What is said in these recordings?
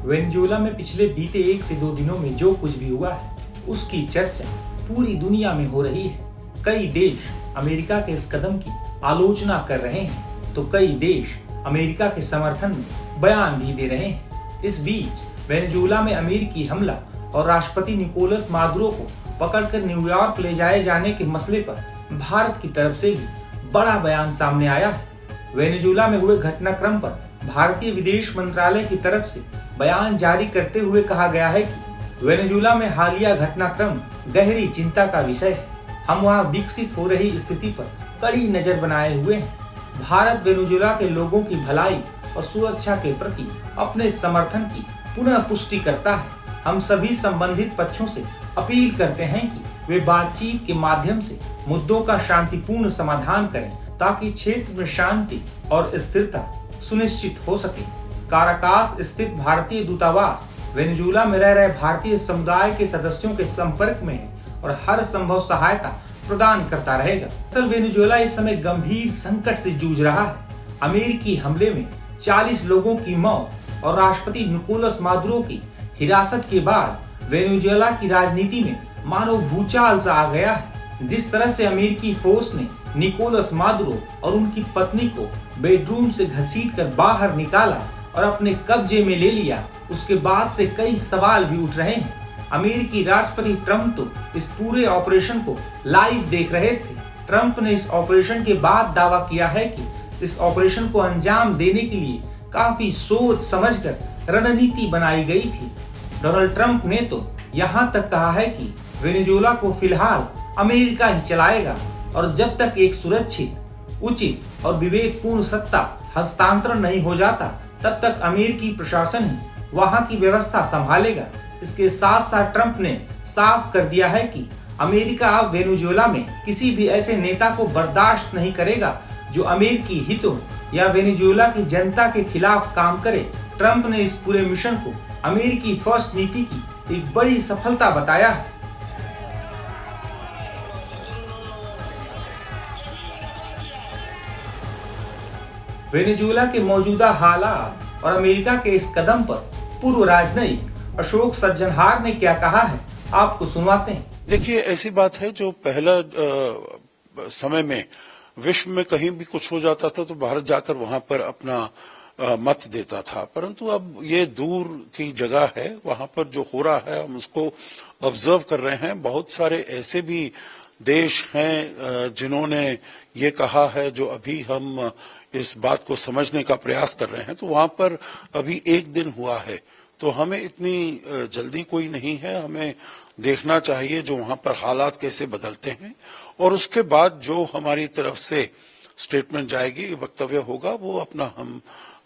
Venezuela में पिछले बीते 1 से 2 दिनों में जो कुछ भी हुआ है उसकी चर्चा पूरी दुनिया में हो रही है। कई देश अमेरिका के इस कदम की आलोचना कर रहे हैं तो कई देश अमेरिका के समर्थन में बयान भी दे रहे हैं। इस बीच वेनेजुएला में अमेरिकी हमला और राष्ट्रपति निकोलस मादुरो को पकड़कर न्यूयॉर्क ले जाए जाने के मसले पर भारत की तरफ से भी बड़ा बयान सामने आया है। वेनेजुएला में हुए घटनाक्रम पर भारतीय विदेश मंत्रालय की तरफ से बयान जारी करते हुए कहा गया है कि वेनेजुएला में हालिया घटनाक्रम गहरी चिंता का विषय है। हम वहां विकसित हो रही स्थिति पर कड़ी नजर बनाए हुए हैं। भारत वेनेजुएला के लोगों की भलाई और सुरक्षा के प्रति अपने समर्थन की पुनः पुष्टि करता है। हम सभी संबंधित पक्षों से अपील करते हैं कि वे बातचीत के माध्यम से मुद्दों का शांतिपूर्ण समाधान करें ताकि क्षेत्र में शांति और स्थिरता सुनिश्चित हो सके। काराकास स्थित भारतीय दूतावास वेनेजुएला में रह रहे भारतीय समुदाय के सदस्यों के संपर्क में है और हर संभव सहायता प्रदान करता रहेगा। असल वेनेजुएला इस समय गंभीर संकट से जूझ रहा है। अमेरिकी हमले में 40 लोगों की मौत और राष्ट्रपति निकोलस मादुरो की हिरासत के बाद वेनेजुएला की राजनीति में मानो भूचाल सा आ गया है। जिस तरह से अमेरिकी फोर्स ने निकोलस मादुरो और उनकी पत्नी को बेडरूम से घसीटकर बाहर निकाला और अपने कब्जे में ले लिया, उसके बाद से कई सवाल भी उठ रहे हैं। अमेरिकी राष्ट्रपति ट्रंप तो इस पूरे ऑपरेशन को लाइव देख रहे थे। ट्रंप ने इस ऑपरेशन के बाद दावा किया है कि इस ऑपरेशन को अंजाम देने के लिए काफी सोच समझकर रणनीति बनाई गई थी। डोनाल्ड ट्रंप ने तो यहाँ तक कहा है कि वेनेजुएला को फिलहाल अमेरिका ही चलाएगा और जब तक एक सुरक्षित, उचित और विवेकपूर्ण सत्ता हस्तांतरण नहीं हो जाता तब तक अमेरिकी प्रशासन ही वहां की व्यवस्था संभालेगा। इसके साथ साथ ट्रंप ने साफ कर दिया है कि अमेरिका अब वेनेजुएला में किसी भी ऐसे नेता को बर्दाश्त नहीं करेगा जो अमेरिकी हितों या वेनेजुएला की जनता के खिलाफ काम करे। ट्रंप ने इस पूरे मिशन को अमेरिकी फर्स्ट नीति की एक बड़ी सफलता बताया है। वेनेजुएला के मौजूदा हालात और अमेरिका के इस कदम पर पूर्व राजनयिक अशोक सज्जनहार ने क्या कहा है, आपको सुनवाते हैं। देखिए, ऐसी बात है जो पहला समय में विश्व में कहीं भी कुछ हो जाता था तो भारत जाकर वहां पर अपना मत देता था, परंतु अब ये दूर की जगह है, वहां पर जो हो रहा है हम उसको ऑब्जर्व कर रहे हैं। बहुत सारे ऐसे भी देश हैं जिन्होंने ये कहा है, जो अभी हम इस बात को समझने का प्रयास कर रहे हैं। तो वहां पर अभी 1 दिन हुआ है, तो हमें इतनी जल्दी कोई नहीं है। हमें देखना चाहिए जो वहां पर हालात कैसे बदलते हैं और उसके बाद जो हमारी तरफ से स्टेटमेंट जाएगी, वक्तव्य होगा, वो अपना हम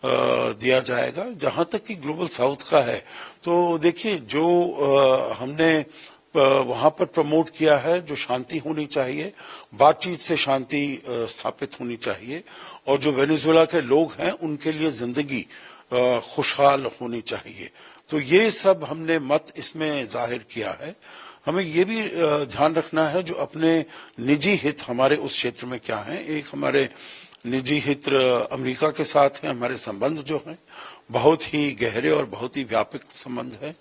दिया जाएगा। जहां तक कि ग्लोबल साउथ का है, तो देखिए जो हमने वहां पर प्रमोट किया है, जो शांति होनी चाहिए, बातचीत से शांति स्थापित होनी चाहिए और जो वेनेजुएला के लोग हैं उनके लिए जिंदगी खुशहाल होनी चाहिए। तो ये सब हमने मत इसमें जाहिर किया है। हमें ये भी ध्यान रखना है जो अपने निजी हित हमारे उस क्षेत्र में क्या हैं। एक हमारे निजी हित अमेरिका के साथ है, हमारे संबंध जो हैं बहुत ही गहरे और बहुत ही व्यापक संबंध है।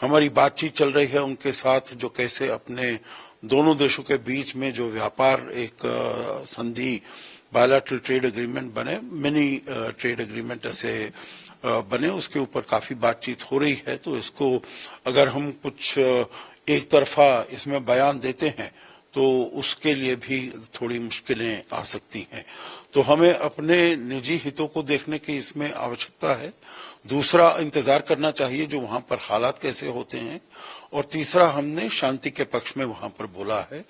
हमारी बातचीत चल रही है उनके साथ, जो कैसे अपने दोनों देशों के बीच में जो व्यापार एक संधि बायलैटरल ट्रेड एग्रीमेंट बने, मिनी ट्रेड एग्रीमेंट ऐसे बने, उसके ऊपर काफी बातचीत हो रही है। तो इसको अगर हम कुछ एक तरफा इसमें बयान देते हैं तो उसके लिए भी थोड़ी मुश्किलें आ सकती हैं। तो हमें अपने निजी हितों को देखने की इसमें आवश्यकता है। दूसरा, इंतजार करना चाहिए जो वहां पर हालात कैसे होते हैं। और तीसरा, हमने शांति के पक्ष में वहां पर बोला है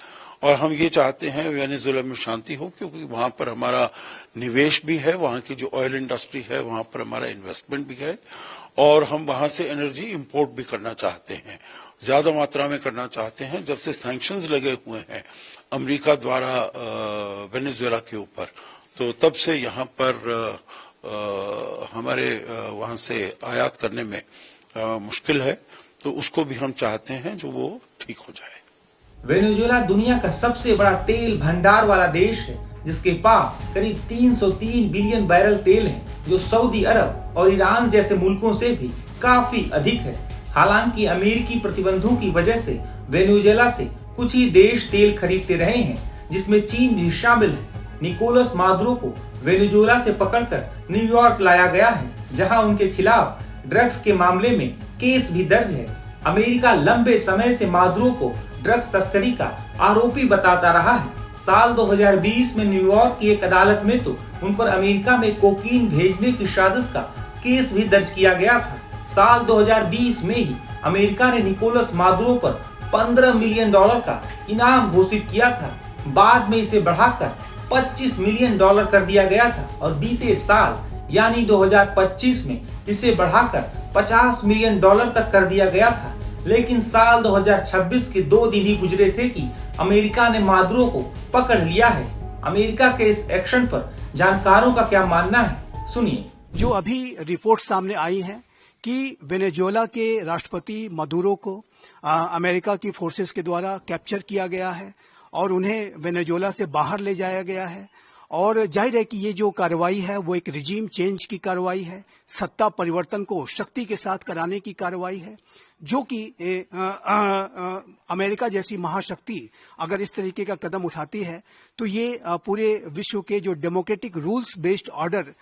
और हम ये चाहते हैं वेनेजुएला में शांति हो, क्योंकि वहां पर हमारा निवेश भी है, वहां की जो ऑयल इंडस्ट्री है वहां पर हमारा इन्वेस्टमेंट भी है और हम वहां से एनर्जी इंपोर्ट भी करना चाहते हैं, ज्यादा मात्रा में करना चाहते हैं। जब से सैंक्शंस लगे हुए हैं अमेरिका द्वारा वेनेजुएला के ऊपर, तो तब से यहाँ पर हमारे वहां से आयात करने में मुश्किल है। तो उसको भी हम चाहते हैं जो वो ठीक हो जाए। वेनेजुएला दुनिया का सबसे बड़ा तेल भंडार वाला देश है। जिसके पास करीब 303 बिलियन बैरल तेल है, जो सऊदी अरब और ईरान जैसे मुल्कों से भी काफी अधिक है। हालांकि अमेरिकी प्रतिबंधों की वजह से वेनेजुएला से कुछ ही देश तेल खरीदते रहे हैं, जिसमें चीन भी शामिल है। निकोलस मादुरो को वेनेजुएला से पकड़कर न्यूयॉर्क लाया गया है, जहां उनके खिलाफ ड्रग्स के मामले में केस भी दर्ज है। अमेरिका लंबे समय से मादुरो को ड्रग्स तस्करी का आरोपी बताता रहा है। साल 2020 में न्यूयॉर्क की एक अदालत में तो उन पर अमेरिका में कोकीन भेजने की साजिश का केस भी दर्ज किया गया था। साल 2020 में ही अमेरिका ने निकोलस मादुरो पर $15 मिलियन का इनाम घोषित किया था। बाद में इसे बढ़ाकर $25 मिलियन कर दिया गया था और बीते साल यानी 2025 में इसे बढ़ाकर $50 मिलियन तक कर दिया गया था। लेकिन साल 2026 के 2 दिन ही गुजरे थे कि अमेरिका ने मादुरो को पकड़ लिया है। अमेरिका के इस एक्शन पर जानकारों का क्या मानना है, सुनिए। जो अभी रिपोर्ट सामने आई है कि वेनेजुएला के राष्ट्रपति मादुरो को अमेरिका की फोर्सेस के द्वारा कैप्चर किया गया है और उन्हें वेनेजुएला से बाहर ले जाया गया है। और जाहिर है कि ये जो कार्रवाई है वो एक रिजीम चेंज की कार्रवाई है, सत्ता परिवर्तन को शक्ति के साथ कराने की कार्रवाई है, जो कि अमेरिका जैसी महाशक्ति अगर इस तरीके का कदम उठाती है तो ये पूरे विश्व के जो डेमोक्रेटिक रूल्स बेस्ड ऑर्डर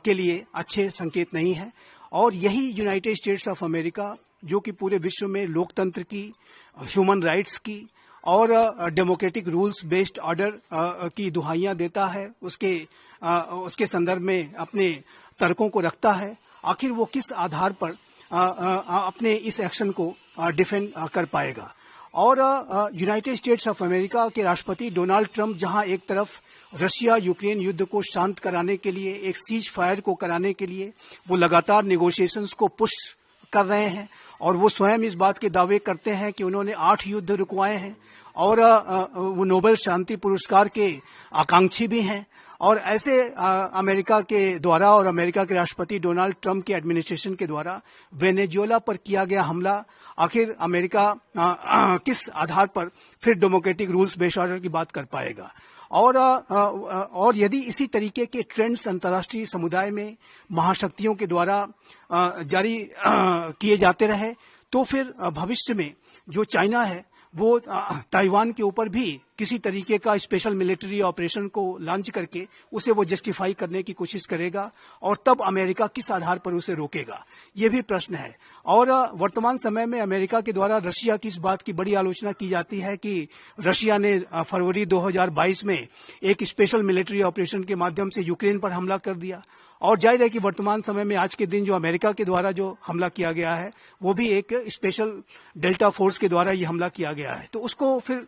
के लिए अच्छे संकेत नहीं है। और यही यूनाइटेड स्टेट्स ऑफ अमेरिका, जो कि पूरे विश्व में लोकतंत्र की, ह्यूमन राइट्स की और डेमोक्रेटिक रूल्स बेस्ड ऑर्डर की दुहाइयां देता है, उसके संदर्भ में अपने तर्कों को रखता है, आखिर वो किस आधार पर अपने इस एक्शन को डिफेंड कर पाएगा। और यूनाइटेड स्टेट्स ऑफ अमेरिका के राष्ट्रपति डोनाल्ड ट्रंप जहां एक तरफ रशिया यूक्रेन युद्ध को शांत कराने के लिए, एक सीज फायर को कराने के लिए वो लगातार नेगोशिएशंस को पुश कर रहे हैं और वो स्वयं इस बात के दावे करते हैं कि उन्होंने 8 युद्ध रुकवाए हैं और वो नोबेल शांति पुरस्कार के आकांक्षी भी हैं। और ऐसे अमेरिका के द्वारा और अमेरिका के राष्ट्रपति डोनाल्ड ट्रंप के एडमिनिस्ट्रेशन के द्वारा वेनेजुएला पर किया गया हमला, आखिर अमेरिका किस आधार पर फिर डेमोक्रेटिक रूल्स बेस्ड ऑर्डर की बात कर पाएगा। और यदि इसी तरीके के ट्रेंड्स अंतर्राष्ट्रीय समुदाय में महाशक्तियों के द्वारा जारी किए जाते रहे तो फिर भविष्य में जो चाइना है वो ताइवान के ऊपर भी किसी तरीके का स्पेशल मिलिट्री ऑपरेशन को लॉन्च करके उसे वो जस्टिफाई करने की कोशिश करेगा और तब अमेरिका किस आधार पर उसे रोकेगा, ये भी प्रश्न है। और वर्तमान समय में अमेरिका के द्वारा रशिया की इस बात की बड़ी आलोचना की जाती है कि रशिया ने फरवरी 2022 में एक स्पेशल मिलिट्री ऑपरेशन के माध्यम से यूक्रेन पर हमला कर दिया। और जाहिर है कि वर्तमान समय में आज के दिन जो अमेरिका के द्वारा जो हमला किया गया है वो भी एक स्पेशल डेल्टा फोर्स के द्वारा ये हमला किया गया है। तो उसको फिर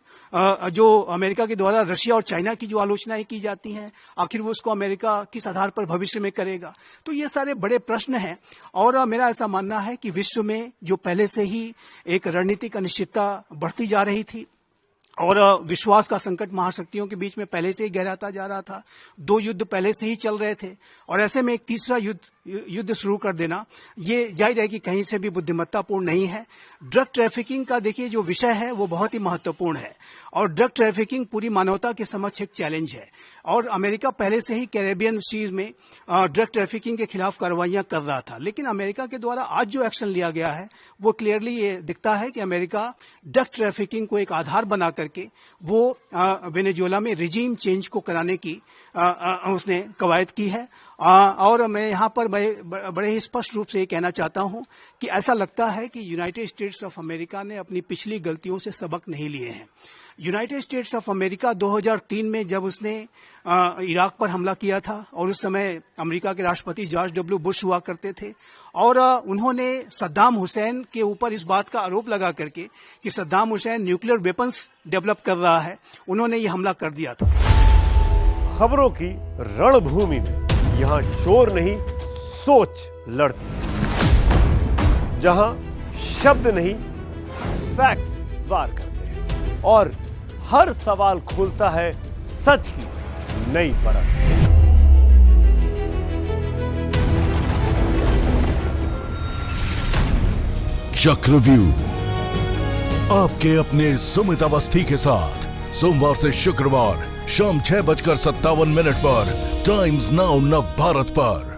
जो अमेरिका के द्वारा रशिया और चाइना की जो आलोचनाएं की जाती हैं, आखिर वो उसको अमेरिका किस आधार पर भविष्य में करेगा। तो ये सारे बड़े प्रश्न हैं और मेरा ऐसा मानना है कि विश्व में जो पहले से ही एक रणनीतिक अनिश्चितता बढ़ती जा रही थी और विश्वास का संकट महाशक्तियों के बीच में पहले से ही गहराता जा रहा था, 2 युद्ध पहले से ही चल रहे थे और ऐसे में एक तीसरा युद्ध शुरू कर देना ये जाहिर है कि कहीं से भी बुद्धिमत्तापूर्ण नहीं है। ड्रग ट्रैफिकिंग का देखिए जो विषय है वो बहुत ही महत्वपूर्ण है और ड्रग ट्रैफिकिंग पूरी मानवता के समक्ष एक चैलेंज है और अमेरिका पहले से ही कैरेबियन सीज में ड्रग ट्रैफिकिंग के खिलाफ कार्रवाइयां कर रहा था। लेकिन अमेरिका के द्वारा आज जो एक्शन लिया गया है वो क्लियरली ये दिखता है कि अमेरिका ड्रग ट्रैफिकिंग को एक आधार बना करके वो वेनेजुएला में रिजीम चेंज को कराने की उसने कवायद की है। और मैं यहाँ पर बड़े ही स्पष्ट रूप से ये कहना चाहता हूँ कि ऐसा लगता है कि यूनाइटेड स्टेट्स ऑफ अमेरिका ने अपनी पिछली गलतियों से सबक नहीं लिए हैं। यूनाइटेड स्टेट्स ऑफ अमेरिका 2003 में जब उसने इराक पर हमला किया था और उस समय अमेरिका के राष्ट्रपति जॉर्ज डब्ल्यू बुश हुआ करते थे और उन्होंने सद्दाम हुसैन के ऊपर इस बात का आरोप लगा करके कि Saddam Hussain nuclear weapons develop कर रहा है, उन्होंने ये हमला कर दिया था। खबरों की रणभूमि में यहाँ शोर नहीं सोच लड़ती, जहां शब्द नहीं फैक्ट्स वार करते हैं और हर सवाल खोलता है सच की नई परत। चक्रव्यूह आपके अपने सुमित अवस्थी के साथ सोमवार से शुक्रवार शाम 6:57 पर टाइम्स नाउ नव भारत पर।